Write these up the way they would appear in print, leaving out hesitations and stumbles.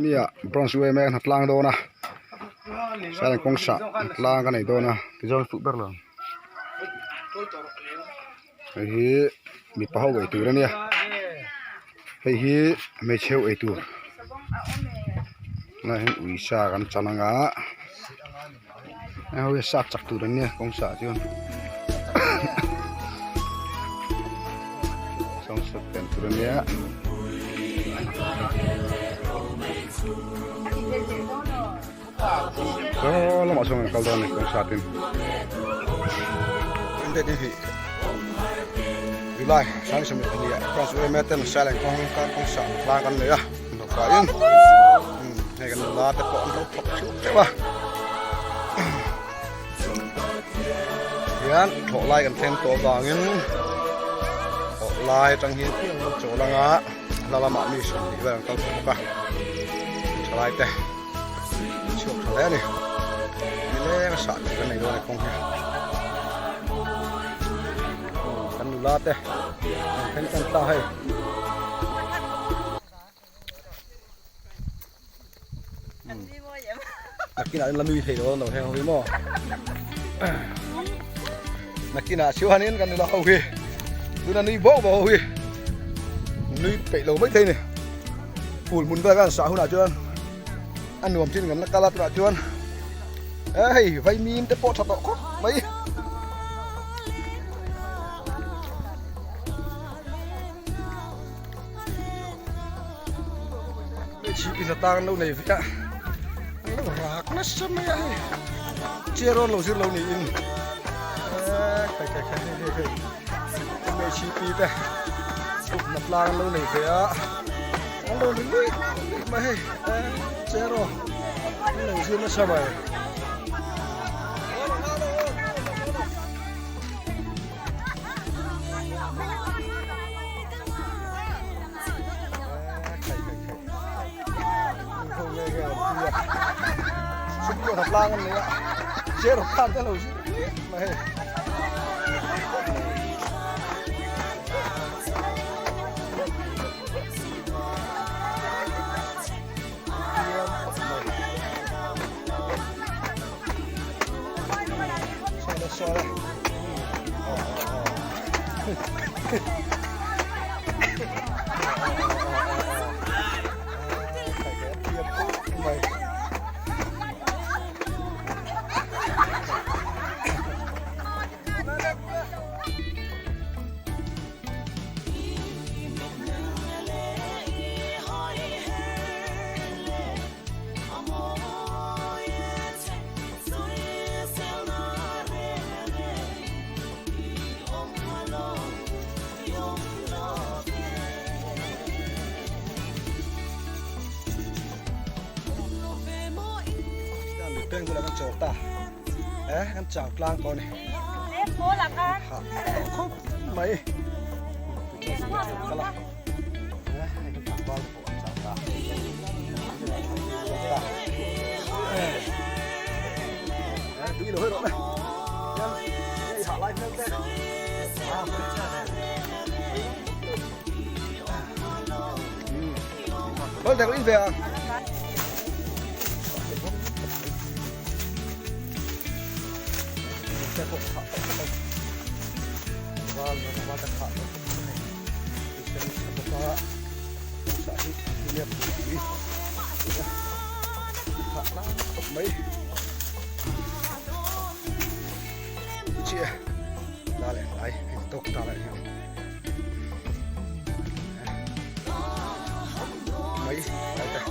mía bronze way men hat lang do na sai kong sa lang ka nei do na ti jong fu ber lo hi mi pa ho wei tu ra nia hi me cheu ei tu na hin ui sa kan chananga ho ya sak chak tu ra nia kong sa jon song sa pen tu ra nia lo masuk ke kalon ni kong satin ini di wilayah sang semut ini ya kan sudah meten saling kong sa lakan ya untuk kain ini kan lah tepok untuk coba yan thok lai kan theng to bangin thok lai tang hin phiang lo cholanga lama mi su ni ba kal ka cholai te chok thale ni le sa cái này rồi không ha kan la te kan ta hai nakina la mi thei do no he ho mo nakina siêu hanin kan la ho hi tu na ni bo bo hi ni pe lo mai thei ni phul mun va kan sa hu na chuan ăn nuông trên gần là calat ra chuan, ê vay min te po thật đó có mấy, chỉ bisa tang lâu này vậy, nó rạc nó sớm mấy ai, chia ron lâu xưa lâu này in, cái này chỉ bisa, nạp lang lâu này vậy á, lâu này mấy Zero, ini sih macam apa? Semua dah pelangan ni ya. Zero kan terlalu sih. Soalnyaเป็นกูแล้วมันโจตากันจับกลางก่อนนี่เล็บโคลักกันคุบไม่กลับให้กันจับบอลจับตาดูเลยหรอเนี่ยยังหาไล่เพิ่มเต้นเฮ้ยแต่ก็อินเดียจะกดขาว่าเราจะขาดเลยเป็นสภาพสาธิตที่เรียบดีขาดน้ำตกไม่เชี่ยได้เลยไอ้ตกตาเลยไม่ไปแต่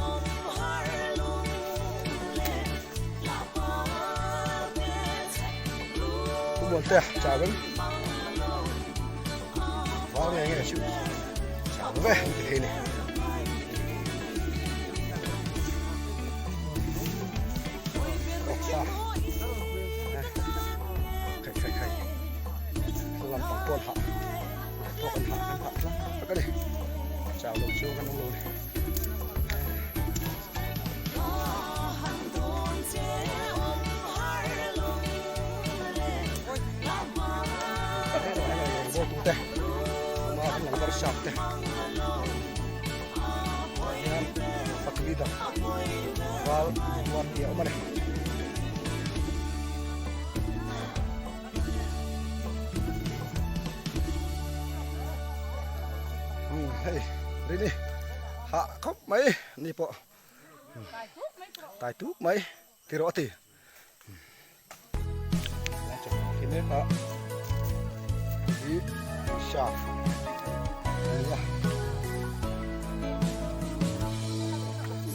buồn tè chào vẫn có nghe nghe chịu chào về thế này khai làm bằng quân hạ to con hạ lắm cái này chào đồng chiêu con đồng này teh, mau nggak bersab teh, pakai đi tập và hoàn kiểu mà này hey đi đi hạ khóc mấy đi bộ tài thuốc mấy thì rõ thì cái nếp đó đi sạc đây là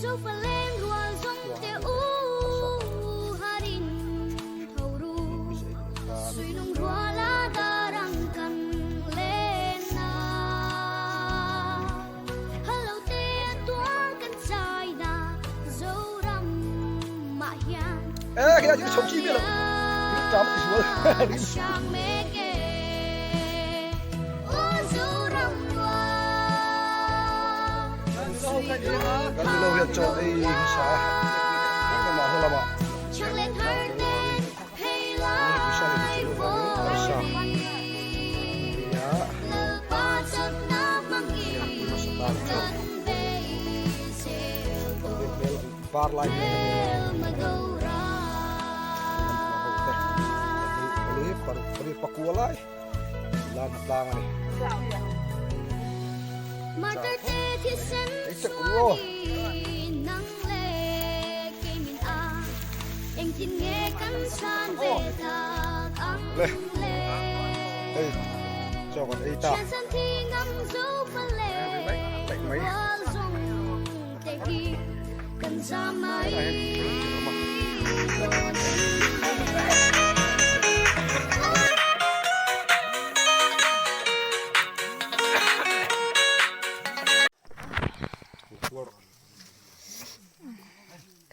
Dẫu phải lên hoa rong te u harin thâu ru suy nung hoa lá darang kan lên na hello te tuang kan sai na dẫu ram ma hian ê cái này sống chi biết rồi lúc chấm thì xuống sang me ke o dẫu ram kan lâu hiện cho đây sao nhưng mà hơn là mà chẳng lên hard day hay lại vô lỡ qua giấc nát mang nghỉ dần về par lại mà đâu ra Pari pakua lai lan lang ani mà đời tê thì sen xóa đi nắng lệ khi mình anh tin nghe cắn san về thật ấm lệ đây cho còn đây ta trên sân thi ngắm dấu phân lệ hoa rung tê khi cần ra mấy cái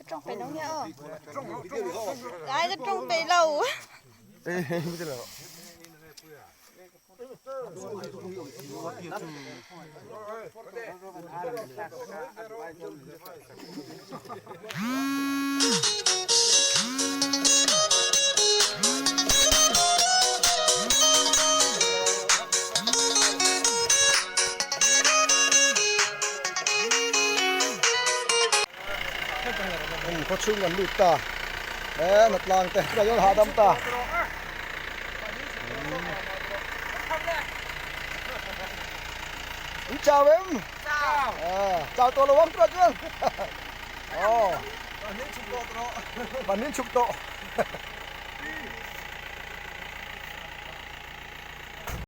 trong phải nấu nhá cái trong phải lâu ê bây giờ là có chung gần lụt ta đấy mặt lang tè bây giờ hạ đâm ta chào em chào tôi là bóng chưa bản nên chục độ